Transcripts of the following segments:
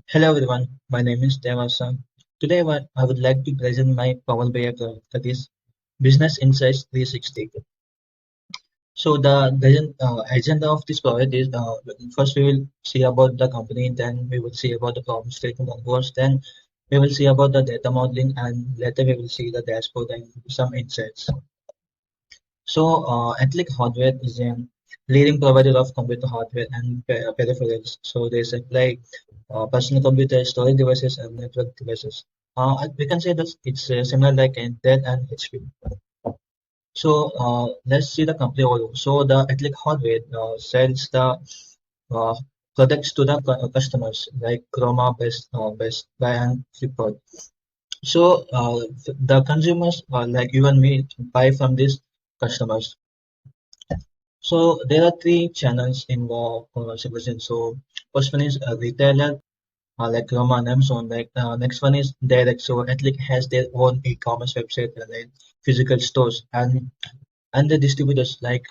Hello everyone, my name is Devasa. Today I would like to present my Power BI project, that is Business Insights 360. So the agenda of this project is first we will see about the company, then we will see about the problem statement and goals, then we will see about the data modeling, and later we will see the dashboard and some insights. So Atlic Hardware is a leading provider of computer hardware and peripherals. So they supply personal computers, storage devices, and network devices. We can say that it's similar like Intel and HP. So let's see the company overview. So the Atlic Hardware sells the uh, products to the customers like Chroma, Best Buy, and Flipkart. So the consumers like you and me buy from these customers. So there are three channels in the conversation. So first one is a retailer like Roma and Amazon. Like next one is direct. So Atlic has their own e-commerce website and like physical stores and the distributors. Like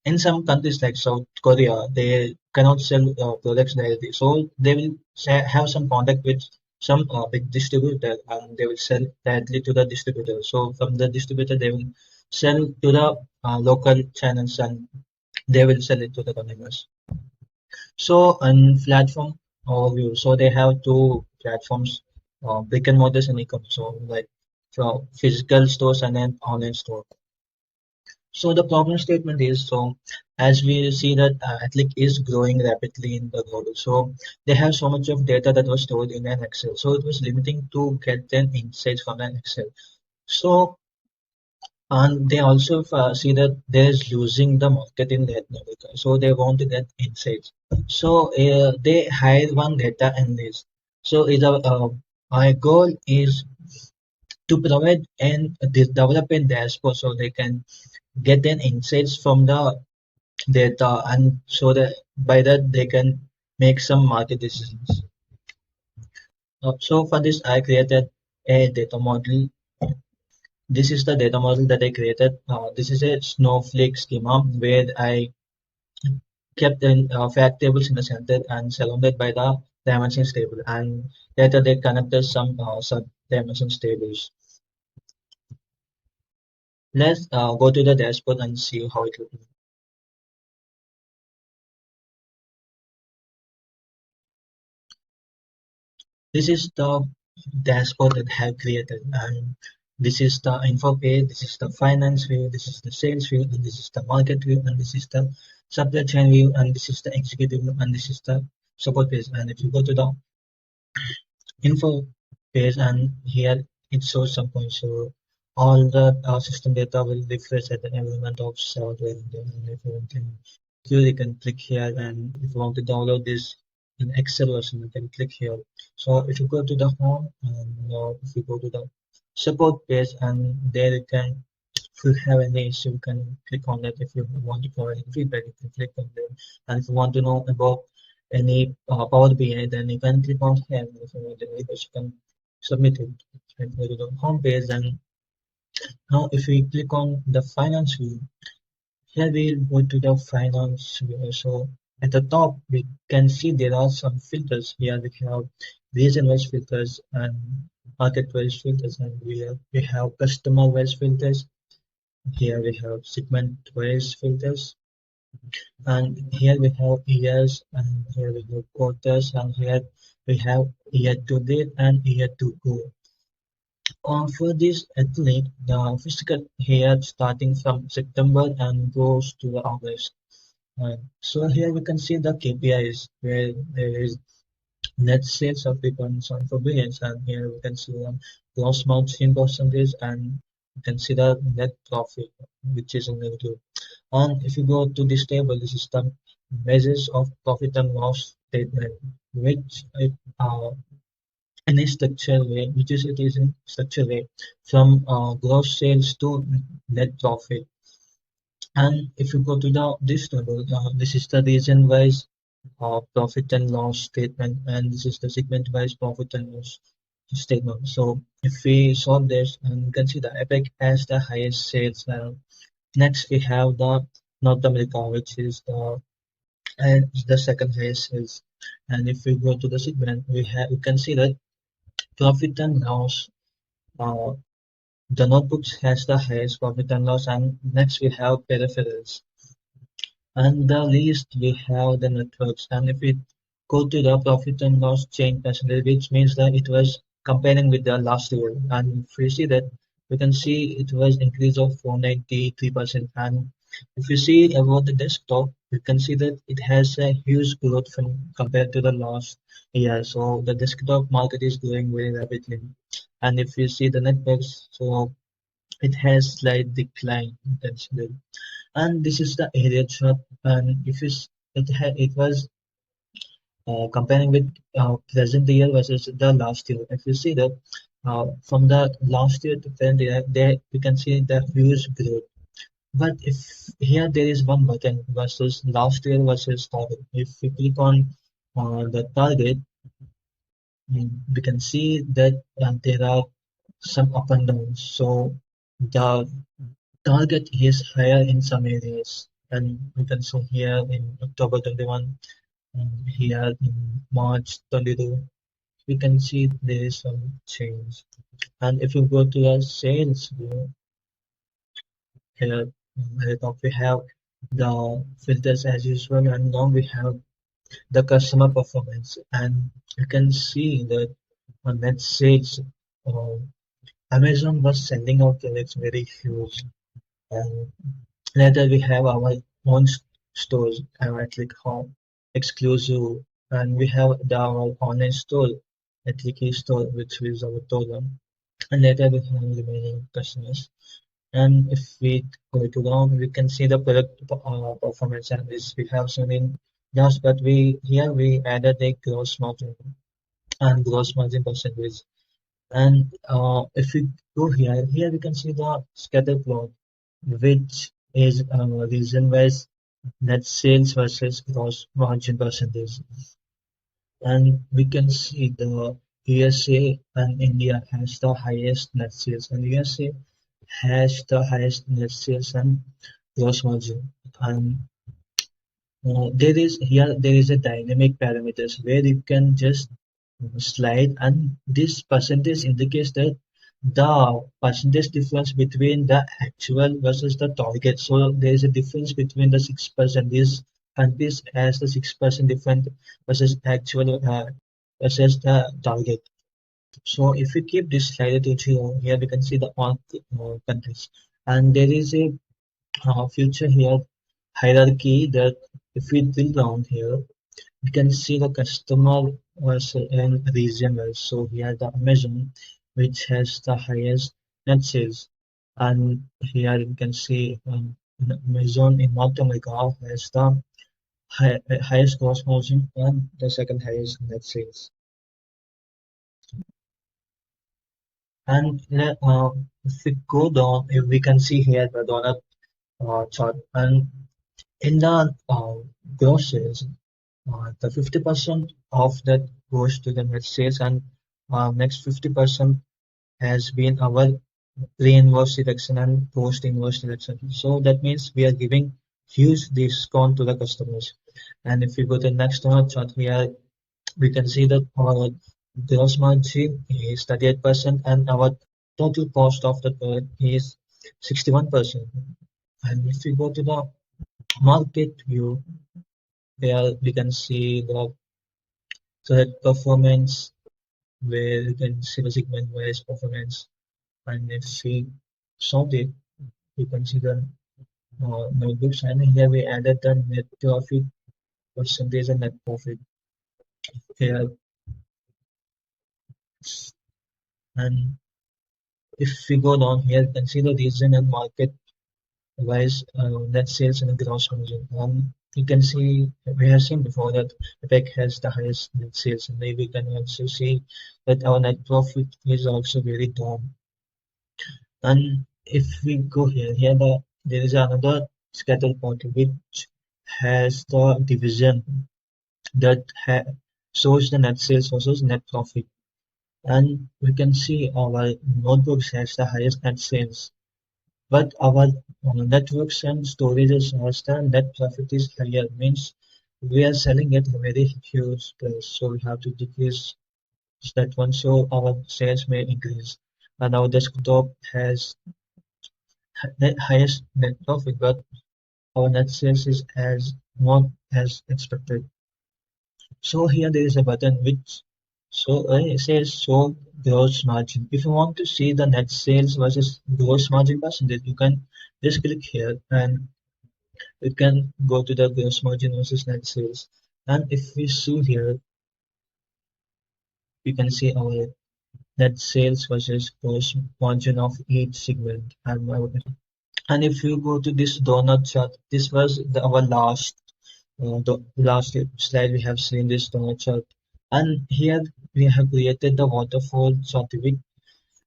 in some countries like South Korea, they cannot sell products directly. So they will have some contact with some big distributor and they will sell directly to the distributor. So from the distributor, they will sell to the local channels and they will sell it to the consumers. So on platform overview, so they have two platforms, brick and mortars and e-commerce. So like from physical stores and then online store. So the problem statement is so as we see that Atlic is growing rapidly in the global. So they have so much of data that was stored in an Excel. So it was limiting to get an insights from an Excel. So and they also see that there's losing the market in Latin America. So they want to get insights. So they hire one data analyst. So my goal is to provide and develop a dashboard so they can get an insights from the data and so that by that they can make some market decisions. So for this I created a data model. This is the data model that I created. This is a snowflake schema where I kept in fact tables in the center and surrounded by the dimensions table. And later they connected some sub dimensions tables. Let's go to the dashboard and see how it looks. This is the dashboard that I have created, and this is the info page, this is the finance view, this is the sales view, and this is the market view, and this is the supply chain view, and this is the executive view, and this is the support page. And if you go to the info page, and here it shows some points. So all the system data will refresh at the environment of software. And if you want to you can click here, and if you want to download this in Excel version, you can click here. So if you go to the home, and if you go to the support page, and there you can, if you have any issue, you can click on that. If you want to provide feedback, you can click on there. And if you want to know about any Power BI, then you can click on here. If you want any question, you can submit it. And go to the home page, and now if we click on the finance view, here we'll go to the finance view. So at the top, we can see there are some filters. Here we have region-wise filters and market-wise filters, and we have customer-wise filters. Here we have segment-wise filters, and here we have years, and here we have quarters, and here we have year to date and year to go. For this athlete, the physical here starting from September and goes to the August. So here we can see the KPIs where there is net sales of 3.74 billion, and here we can see the gross margin percentage, and you can see the net profit, which is in negative. And if you go to this table, this is the measures of profit and loss statement, which in a structured way, which is it is in structured way from gross sales to net profit. And if you go to the this table, this is the region wise profit and loss statement, and this is the segment wise profit and loss statement. So if we solve this, and you can see the Epic has the highest sales. Next we have the North America, which is the and the second highest sales. And if we go to the segment, we can see that profit and loss. Uh, the notebooks has the highest profit and loss, and next we have peripherals. And the least we have the networks. And if we go to the profit and loss change percentage, which means that it was comparing with the last year. And if we see that, we can see it was increase of 493%. And if you see about the desktop, you can see that it has a huge growth from compared to the last year. So the desktop market is growing very rapidly. And if you see the networks, so it has slight decline potentially. And this is the area chart. And if you it was comparing with present year versus the last year. If you see that from the last year to present year, there we can see the huge growth. But if here there is one button versus last year versus target. If we click on the target, we can see that there are some up and downs. So the target is higher in some areas, and we can see here in October 21, here in March 22, we can see there is some change. And if you go to the sales view, here at the top we have the filters as usual, and now we have the customer performance, and you can see that on net sales, uh, Amazon was sending out products very huge. And later we have our own stores, like home exclusive, and we have our online store, Etliki store, which is our Totem, and later we have remaining customers. And if we go to down, we can see the product performance, and this we have seen in just, but we here we added a gross margin and gross margin percentage. And if we go here we can see the scatter plot, which is region-wise net sales versus gross margin percentage. And we can see the USA and India has the highest net sales, and USA has the highest net sales and gross margin. And there is a dynamic parameters where you can just slide, and this percentage indicates that the percentage difference between the actual versus the target. So there is a difference between the 6%. These countries has the 6% difference versus actual versus the target. So if we keep this slide to 0, here we can see the all countries, and there is a future here hierarchy that if we drill down here, we can see the customer was in regional. So here the Amazon, which has the highest net sales, and here you can see Amazon in North America has the highest gross margin and the second highest net sales. And if we go down, if we can see here the donut chart, and in the gross sales, the 50% of that goes to the net sales, and next 50% has been our pre-invoice deduction and post-invoice deduction. So that means we are giving huge discount to the customers. And if we go to the next chart here, we can see that our gross margin is 38% and our total cost of the product is 61%. And if we go to the market view, there we can see the correct performance, where you can see the segment-wise performance. And if we sort it, you can see the notebooks, and here we added the net profit percentage and net profit here. And if we go down here, you can see the region and market wise net sales and gross margin. And you can see we have seen before that APEC has the highest net sales, and we can also see that our net profit is also very down. And if we go there is another scatter plot which has the division that shows the net sales versus net profit. And we can see our notebooks has the highest net sales, but our networks and storages has the net profit is higher. Means we are selling at a very huge price, so we have to decrease that one so our sales may increase. And our desktop has highest net profit, but our net sales is as not as expected. So here there is a button which it says show gross margin. If you want to see the net sales versus gross margin percentage, you can just click here and you can go to the gross margin versus net sales. And if we see here, you can see our net sales versus gross margin of each segment. And if you go to this donut chart, this was our the last slide we have seen this donut chart. And here we have created the waterfall chart which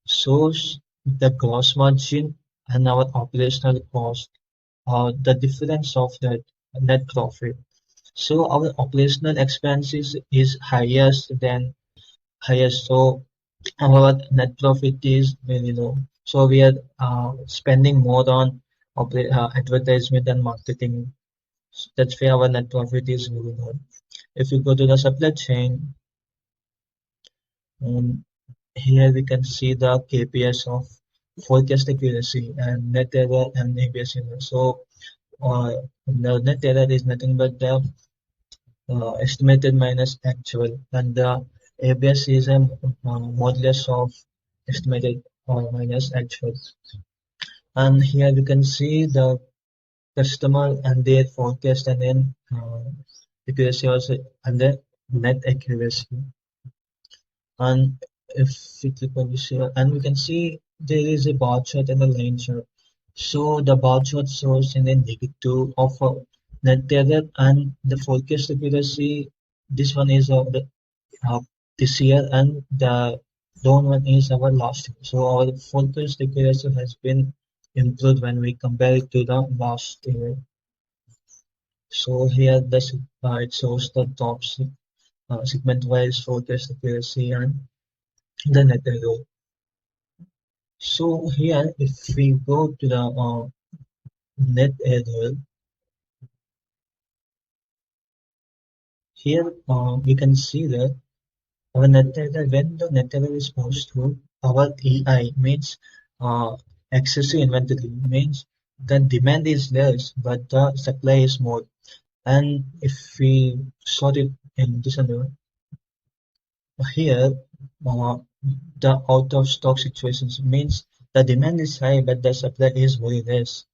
shows the gross margin and our operational cost, the difference of that net profit. So our operational expenses is highest. So our net profit is very low. So we are spending more on advertisement and marketing. That's why our net profit is very low. If you go to the supply chain, um, here we can see the KPIs of forecast accuracy and net error and ABS error. So the net error is nothing but the estimated minus actual, and the ABS is a modulus of estimated minus actual. And here we can see the customer and their forecast and then accuracy also and the net accuracy. And if we click on this here, and we can see there is a bar chart and a line chart. So the bar chart shows in a negative of net error and the forecast accuracy. This one is uh, this year and the down one is our last year. So our forecast accuracy has been improved when we compare it to the last year. So here it shows the top segment wise forecast accuracy and the net error. So here, if we go to the net error, here we can see that our net error, when the net error is posed to our EI means excessive inventory means the demand is less but the supply is more. And if we sort it in this other here, uh, the out of stock situations means the demand is high but the supply is very less.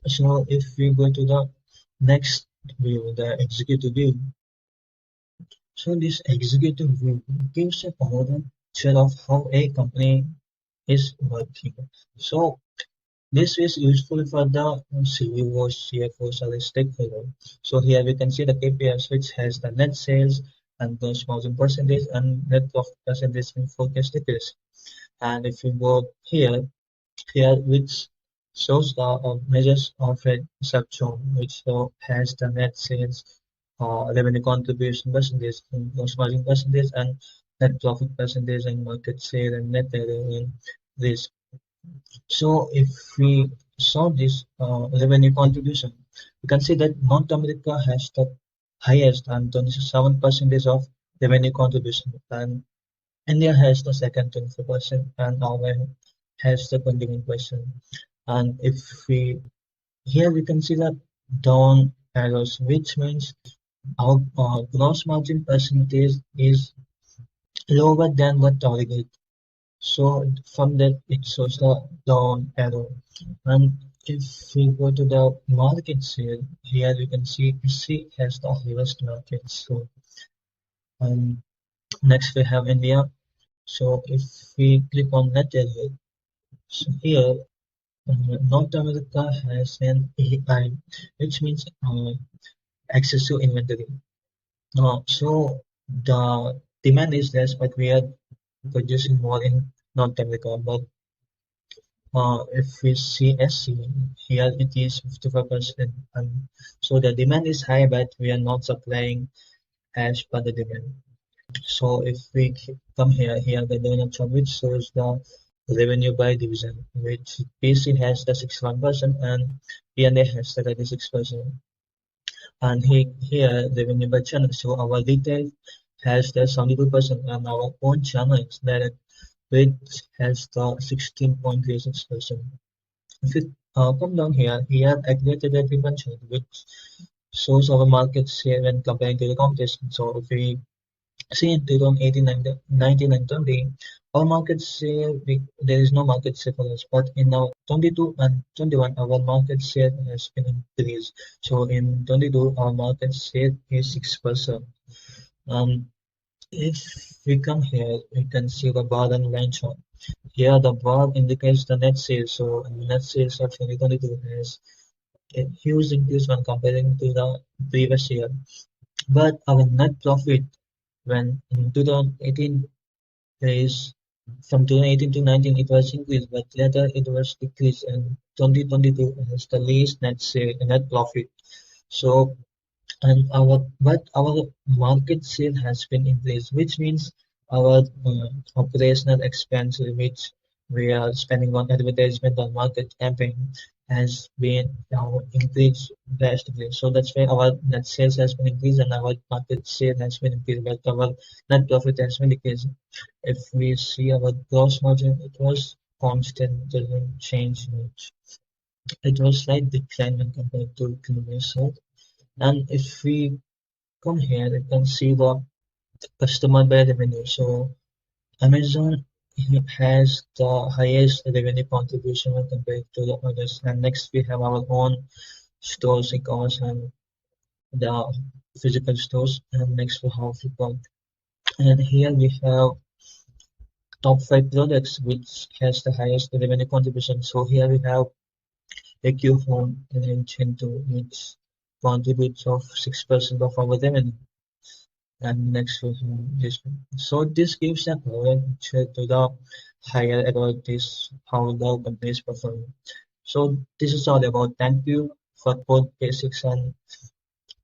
So if we go to the next view, the executive view, so this executive view gives a overall picture of how a company is working. So this is useful for the CEOs, CFOs, or the stakeholder. So here we can see the KPIs which has the net sales and gross margin percentage and net profit percentage and forecast accuracy. And if we go here which shows the measures of a subzone which has the net sales, revenue contribution percentage, and gross margin percentage, and net profit percentage, and market share, and net revenue this. So if we saw this revenue contribution, we can see that North America has the highest and 27 percentage of revenue contribution, and India has the second 24%, and Norway has the 21%. And if we here we can see the down arrows, which means our gross margin percentage is lower than the target. So from that it shows the down arrow. And if we go to the market share, here we can see C has the highest market. So next we have India. So if we click on net area, so here North America has an AI, which means excessive inventory. So the demand is less, but we are producing more in North America. But if we see SC, here it is 55%. And so the demand is high, but we are not supplying as per the demand. So if we come here the donut chart which shows the revenue by division, which PC has the 61% and P&A has the 36%. And here revenue by channel. So our retail has the 72% and our own channels that which has the 16.36%. If you come down here, we have aggregated everyone channel which shows our market share when comparing to the competition. So if we see in 2018 and 19 and 20, our market share, there is no market share for us. But in now 22 and 21, our market share has been increased. So in 22, our market share is 6%. Um, if we come here, we can see the bar and line chart. Here, the bar indicates the net sales. So net sales of 2022 has a huge increase when comparing to the previous year. But our net profit when in 2018 is from 2018 to 19 it was increased, but later it was decreased, and 2022 has the least net sale net profit. So and our market share has been increased, which means our operational expense, which we are spending on advertisement or market campaign, has been increased drastically. So that's why our net sales has been increased and our market share has been increased, but our net profit has been decreased. If we see our gross margin, it was constant, doesn't change much. It was slight decline when compared to previous year. And if we come here, you can see the customer by revenue. So Amazon has the highest revenue contribution when compared to the others. And next we have our own stores, e-commerce, and the physical stores. And next we have Flipkart. And here we have top five products which has the highest revenue contribution. So here we have AQ Home and Magento, which contributes of 6% of our revenue. And next we have this one. So this gives an overview to the higher about this how the company is performing. So this is all about. Thank you for both basics and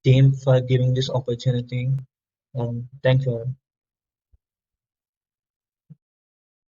team for giving this opportunity. And thank you.